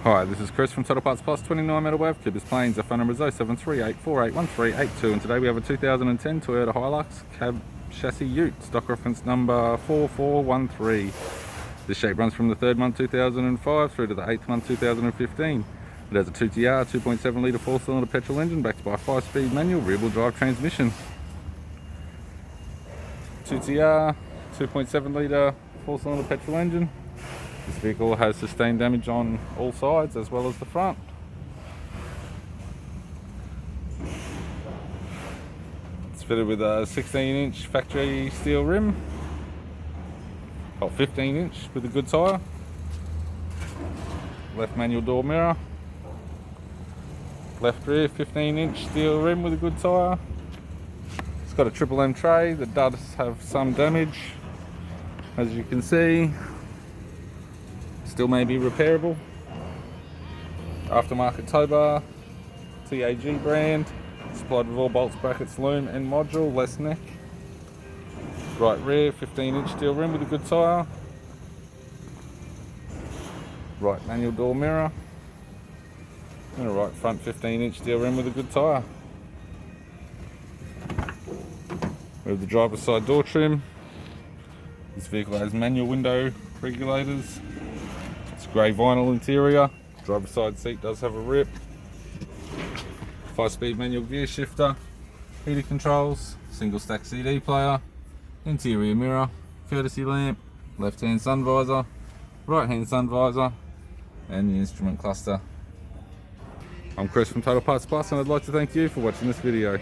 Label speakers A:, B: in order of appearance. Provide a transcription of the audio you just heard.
A: Hi, this is Chris from Total Parts Plus, 29 Meadow Ave Coopers Plains. Our phone number is 0738481382, and today we have a 2010 Toyota Hilux cab chassis ute, stock reference number 4413. This shape runs from the 3rd month 2005 through to the 8th month 2015. It has a 2TR 2.7 litre 4-cylinder petrol engine backed by a 5-speed manual rear-wheel drive transmission. 2TR 2.7 litre 4-cylinder petrol engine. This vehicle has sustained damage on all sides as well as the front. It's fitted with a 16-inch factory steel rim, or 15-inch with a good tyre. Left manual door mirror. Left rear 15-inch steel rim with a good tyre. It's got a Triple M tray that does have some damage, as you can see. Still may be repairable. Aftermarket tow bar, TAG brand, supplied with all bolts, brackets, loom and module, less neck. Right rear 15-inch steel rim with a good tyre. Right manual door mirror. And a right front 15-inch steel rim with a good tyre. We have the driver's side door trim. This vehicle has manual window regulators. It's grey vinyl interior. Driver's side seat does have a rip. 5-speed manual gear shifter. Heated controls. Single stack CD player. Interior mirror. Courtesy lamp. Left hand sun visor. Right hand sun visor. And the instrument cluster. I'm Chris from Total Parts Plus, and I'd like to thank you for watching this video.